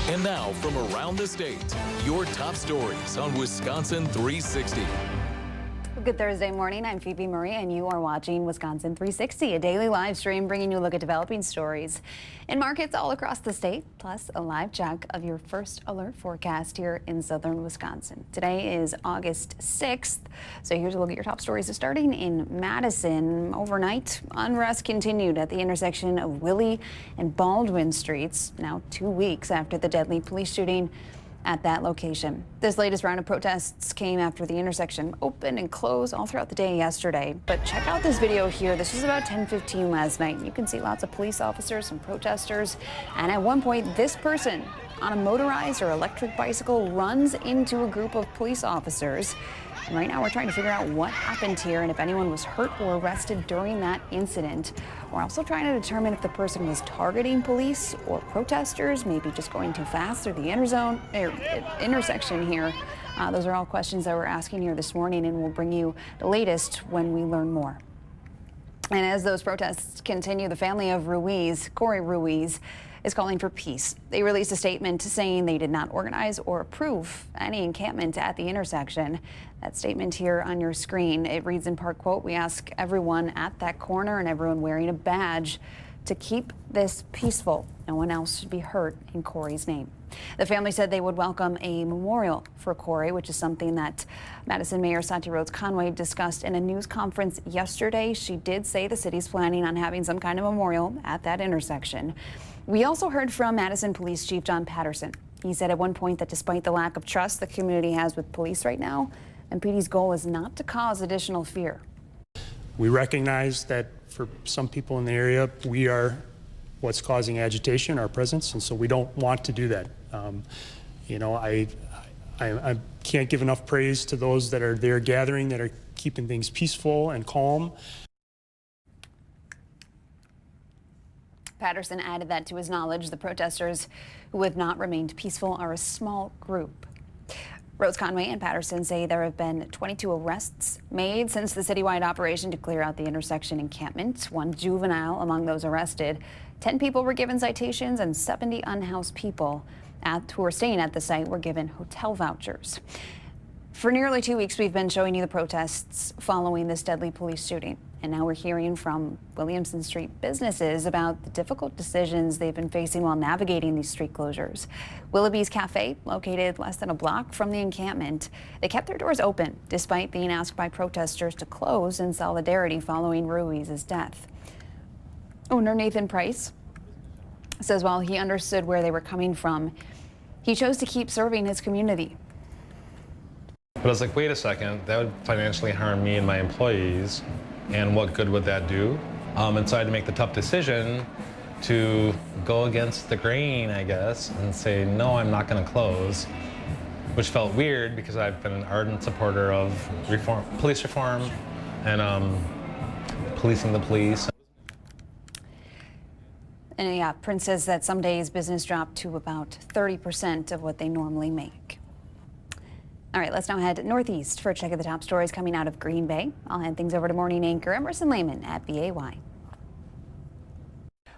And now, from around the state, your top stories on Wisconsin 360. Good Thursday morning. I'm Phoebe Murray, and you are watching Wisconsin 360, a daily live stream bringing you a look at developing stories in markets all across the state, plus a live check of your first alert forecast here in southern Wisconsin. Today is August 6th, so here's a look at your top stories. Starting in Madison, overnight, unrest continued at the intersection of Willie and Baldwin Streets, now 2 weeks after the deadly police shooting at that location. This latest round of protests came after the intersection opened and closed all throughout the day yesterday. But check out this video here. This was about 10:15 last night. You can see lots of police officers and protesters. And at one point, this person on a motorized or electric bicycle runs into a group of police officers. And right now we're trying to figure out what happened here and if anyone was hurt or arrested during that incident. We're also trying to determine if the person was targeting police or protesters, maybe just going too fast through the intersection here. Those are all questions that we're asking here this morning, and we'll bring you the latest when we learn more. And as those protests continue, the family of Ruiz, Corey Ruiz, is calling for peace. They released a statement saying they did not organize or approve any encampment at the intersection. That statement here on your screen, it reads in part, quote, "We ask everyone at that corner and everyone wearing a badge to keep this peaceful. No one else should be hurt in Corey's name." The family said they would welcome a memorial for Corey, which is something that Madison Mayor Satya Rhodes Conway discussed in a news conference yesterday. She did say the city's planning on having some kind of memorial at that intersection. We also heard from Madison Police Chief John Patterson. He said at one point that despite the lack of trust the community has with police right now, MPD's goal is not to cause additional fear. We recognize that for some people in the area, we are what's causing agitation, our presence, and so we don't want to do that. I can't give enough praise to those that are there gathering, that are keeping things peaceful and calm. Patterson added that to his knowledge, the protesters who have not remained peaceful are a small group. Rhodes Conway and Patterson say there have been 22 arrests made since the citywide operation to clear out the intersection encampment. One juvenile among those arrested. 10 people were given citations and 70 unhoused people who were staying at the site were given hotel vouchers. For nearly 2 weeks, we've been showing you the protests following this deadly police shooting. And now we're hearing from Williamson Street businesses about the difficult decisions they've been facing while navigating these street closures. Willoughby's Cafe, located less than a block from the encampment, they kept their doors open despite being asked by protesters to close in solidarity following Ruiz's death. Owner Nathan Price says while he understood where they were coming from, he chose to keep serving his community. But I was like, wait a second, that would financially harm me and my employees, and what good would that do? And so I had to make the tough decision to go against the grain, I guess, and say, no, I'm not going to close, which felt weird because I've been an ardent supporter of police reform, and policing the police. And yeah, Prince says that some days business dropped to about 30% of what they normally make. All right, let's now head northeast for a check of the top stories coming out of Green Bay. I'll hand things over to morning anchor Emerson Lehman at BAY.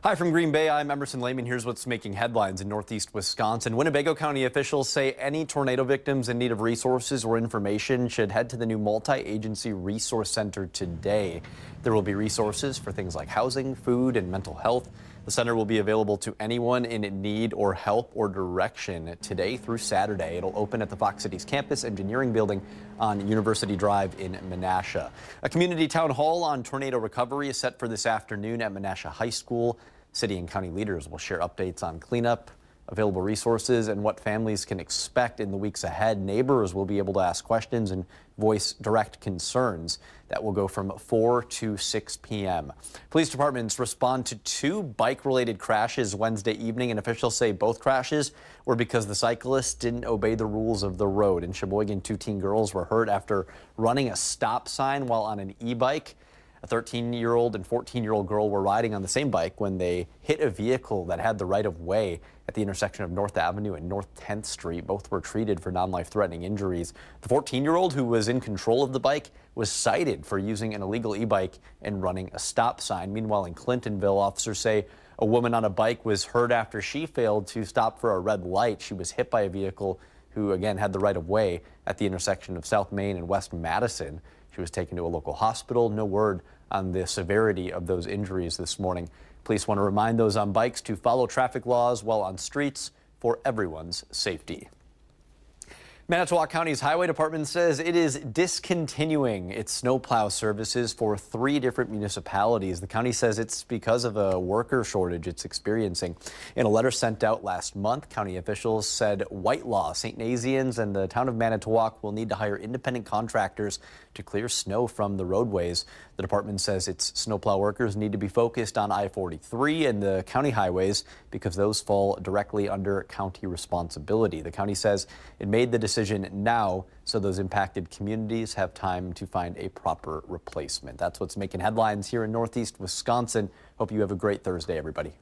Hi from Green Bay, I'm Emerson Lehman. Here's what's making headlines in northeast Wisconsin. Winnebago County officials say any tornado victims in need of resources or information should head to the new multi-agency resource center today. There will be resources for things like housing, food, and mental health. The center will be available to anyone in need or help or direction today through Saturday. It'll open at the Fox Cities Campus Engineering Building on University Drive in Menasha. A community town hall on tornado recovery is set for this afternoon at Menasha High School. City and county leaders will share updates on cleanup, available resources, and what families can expect in the weeks ahead. Neighbors will be able to ask questions and voice direct concerns. That will go from 4 to 6 p.m. Police departments respond to 2 bike-related crashes Wednesday evening, and officials say both crashes were because the cyclists didn't obey the rules of the road. In Sheboygan, 2 teen girls were hurt after running a stop sign while on an e-bike. A 13-year-old and 14-year-old girl were riding on the same bike when they hit a vehicle that had the right-of-way at the intersection of North Avenue and North 10th Street. Both were treated for non-life-threatening injuries. The 14-year-old, who was in control of the bike, was cited for using an illegal e-bike and running a stop sign. Meanwhile, in Clintonville, officers say A woman on a bike was hurt after she failed to stop for a red light. She was hit by a vehicle who, again, had the right of way at the intersection of South Main and West Madison. She was taken to a local hospital. No word on the severity of those injuries this morning. Police want to remind those on bikes to follow traffic laws while on streets for everyone's safety. Manitowoc County's Highway Department says it is discontinuing its snowplow services for 3 different municipalities. The county says it's because of a worker shortage it's experiencing. In a letter sent out last month, county officials said Whitelaw, St. Nazianz, and the town of Manitowoc will need to hire independent contractors to clear snow from the roadways. The department says its snowplow workers need to be focused on I-43 and the county highways because those fall directly under county responsibility. The county says it made the decision now so those impacted communities have time to find a proper replacement. That's what's making headlines here in Northeast Wisconsin. Hope you have a great Thursday, everybody.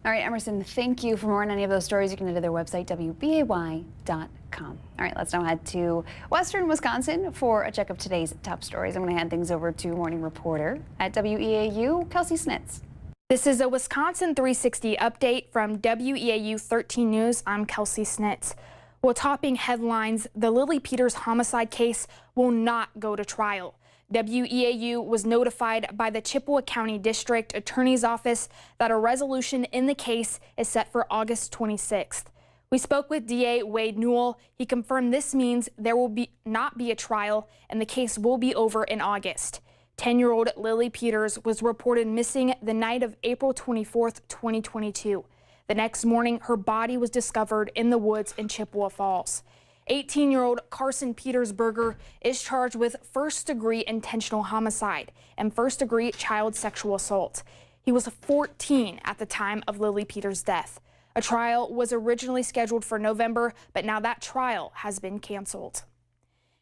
All right, Emerson, thank you. For more on any of those stories, you can head to their website, WBAY.com. All right, let's now head to Western Wisconsin for a check of today's top stories. I'm going to hand things over to morning reporter at WEAU, Kelsey Snitz. This is a Wisconsin 360 update from WEAU 13 News. I'm Kelsey Snitz. Well, topping headlines, the Lily Peters homicide case will not go to trial. WEAU was notified by the Chippewa County District Attorney's Office that a resolution in the case is set for August 26th. We spoke with DA Wade Newell. He confirmed this means there will not be a trial and the case will be over in August. 10-year-old Lily Peters was reported missing the night of April 24th, 2022. The next morning, her body was discovered in the woods in Chippewa Falls. 18-year-old Carson Petersberger is charged with first-degree intentional homicide and first-degree child sexual assault. He was 14 at the time of Lily Peters' death. A trial was originally scheduled for November, but now that trial has been canceled.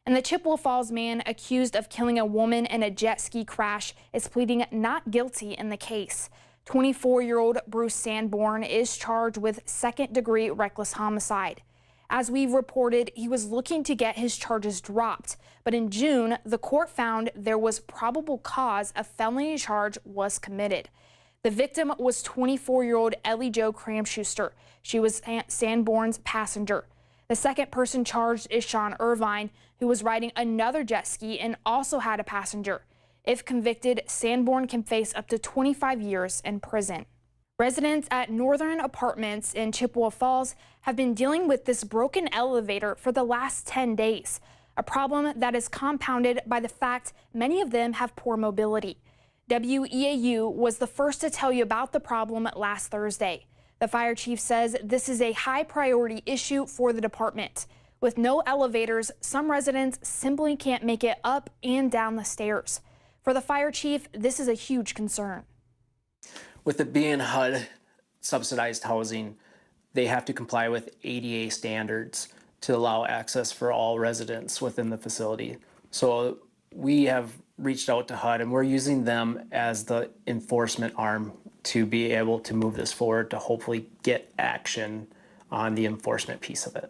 And the Chippewa Falls man accused of killing a woman in a jet ski crash is pleading not guilty in the case. 24-year-old Bruce Sanborn is charged with second-degree reckless homicide. As we've reported, he was looking to get his charges dropped, but in June, the court found there was probable cause a felony charge was committed. The victim was 24-year-old Ellie Jo Cramschuster. She was Sanborn's passenger. The second person charged is Sean Irvine, who was riding another jet ski and also had a passenger. If convicted, Sanborn can face up to 25 years in prison. Residents at Northern Apartments in Chippewa Falls have been dealing with this broken elevator for the last 10 days, a problem that is compounded by the fact many of them have poor mobility. WEAU was the first to tell you about the problem last Thursday. The fire chief says this is a high priority issue for the department. With no elevators, some residents simply can't make it up and down the stairs. For the fire chief, this is a huge concern. With it being HUD subsidized housing, they have to comply with ADA standards to allow access for all residents within the facility. So we have reached out to HUD and we're using them as the enforcement arm to be able to move this forward to hopefully get action on the enforcement piece of it.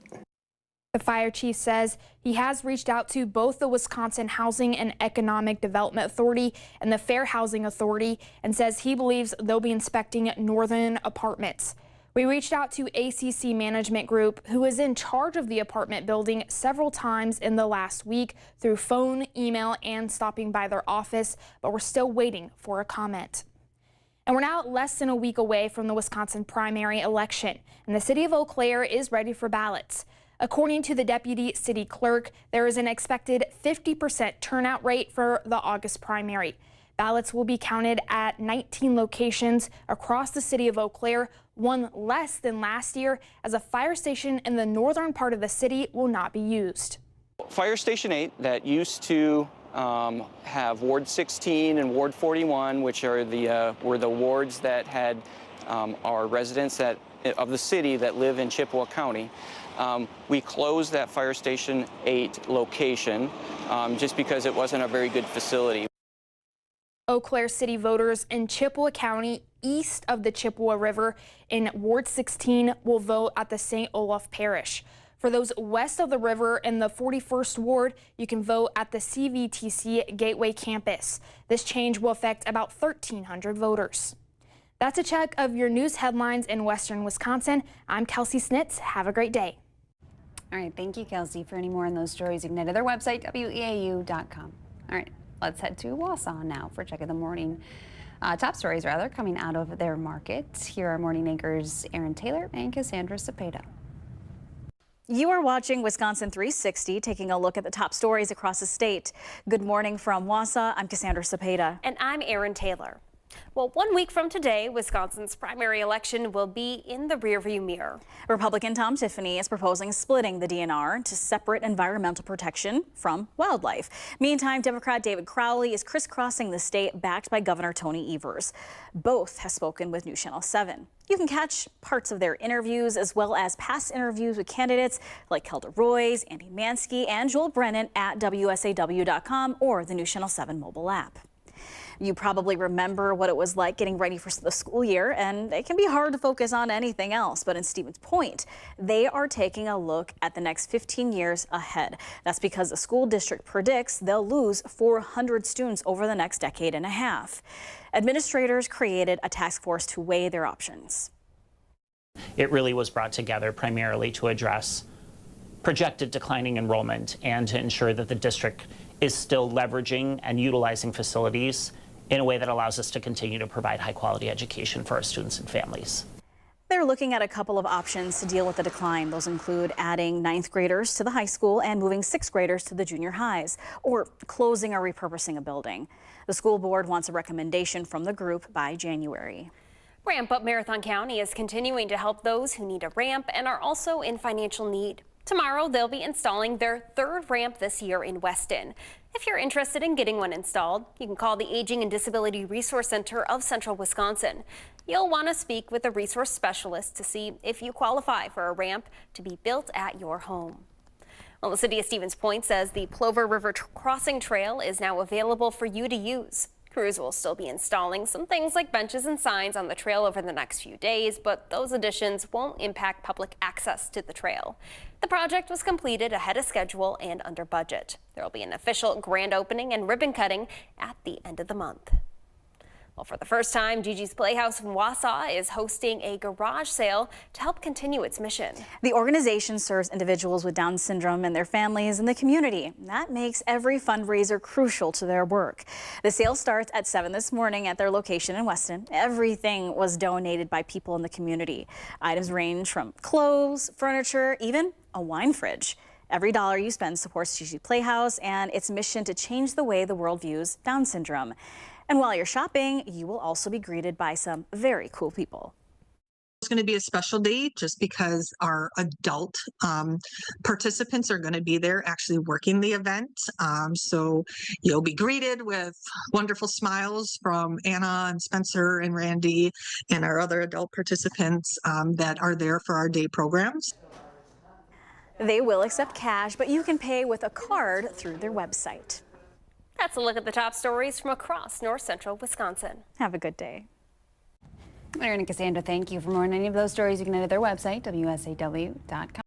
The fire chief says he has reached out to both the Wisconsin Housing and Economic Development Authority and the Fair Housing Authority and says he believes they'll be inspecting Northern Apartments. We reached out to ACC Management Group, who is in charge of the apartment building, several times in the last week through phone, email, and stopping by their office, but we're still waiting for a comment. And we're now less than a week away from the Wisconsin primary election, and the city of Eau Claire is ready for ballots. According to the deputy city clerk, there is an expected 50% turnout rate for the August primary. Ballots will be counted at 19 locations across the city of Eau Claire, one less than last year, as a fire station in the northern part of the city will not be used. Fire Station 8 that used to have Ward 16 and Ward 41, which are were the wards that had our residents of the city that live in Chippewa County. We closed that Fire Station 8 location just because it wasn't a very good facility. Eau Claire City voters in Chippewa County, east of the Chippewa River in Ward 16, will vote at the St. Olaf Parish. For those west of the river in the 41st Ward, you can vote at the CVTC Gateway campus. This change will affect about 1,300 voters. That's a check of your news headlines in western Wisconsin. I'm Kelsey Snitz. Have a great day. All right, thank you, Kelsey. For any more on those stories, you can head to their website, weau.com. All right, let's head to Wausau now for Check of the Morning. Top stories, rather, coming out of their market. Here are morning anchors Aaron Taylor and Cassandra Cepeda. You are watching Wisconsin 360, taking a look at the top stories across the state. Good morning from Wausau. I'm Cassandra Cepeda. And I'm Aaron Taylor. Well, 1 week from today, Wisconsin's primary election will be in the rearview mirror. Republican Tom Tiffany is proposing splitting the DNR to separate environmental protection from wildlife. Meantime, Democrat David Crowley is crisscrossing the state, backed by Governor Tony Evers. Both have spoken with News Channel 7. You can catch parts of their interviews as well as past interviews with candidates like Kelda Roys, Andy Mansky, and Joel Brennan at WSAW.com or the News Channel 7 mobile app. You probably remember what it was like getting ready for the school year, and it can be hard to focus on anything else. But in Stevens Point, they are taking a look at the next 15 years ahead. That's because the school district predicts they'll lose 400 students over the next decade and a half. Administrators created a task force to weigh their options. It really was brought together primarily to address projected declining enrollment and to ensure that the district is still leveraging and utilizing facilities in a way that allows us to continue to provide high quality education for our students and families. They're looking at a couple of options to deal with the decline. Those include adding 9th graders to the high school and moving 6th graders to the junior highs, or closing or repurposing a building. The school board wants a recommendation from the group by January. Ramp Up Marathon County is continuing to help those who need a ramp and are also in financial need. Tomorrow, they'll be installing their 3rd ramp this year in Weston. If you're interested in getting one installed, you can call the Aging and Disability Resource Center of Central Wisconsin. You'll want to speak with a resource specialist to see if you qualify for a ramp to be built at your home. Well, the city of Stevens Point says the Plover River Crossing Trail is now available for you to use. Crews will still be installing some things like benches and signs on the trail over the next few days, but those additions won't impact public access to the trail. The project was completed ahead of schedule and under budget. There will be an official grand opening and ribbon cutting at the end of the month. Well, for the first time, Gigi's Playhouse in Wausau is hosting a garage sale to help continue its mission. The organization serves individuals with Down syndrome and their families in the community. That makes every fundraiser crucial to their work. The sale starts at 7 this morning at their location in Weston. Everything was donated by people in the community. Items range from clothes, furniture, even a wine fridge. Every dollar you spend supports Gigi Playhouse and its mission to change the way the world views Down syndrome. And while you're shopping, you will also be greeted by some very cool people. It's going to be a special day just because our adult participants are going to be there actually working the event. So you'll be greeted with wonderful smiles from Anna and Spencer and Randy and our other adult participants that are there for our day programs. They will accept cash, but you can pay with a card through their website. That's a look at the top stories from across north central Wisconsin. Have a good day. Aaron and Cassandra, thank you. For more on any of those stories, you can head to their website, WSAW.com.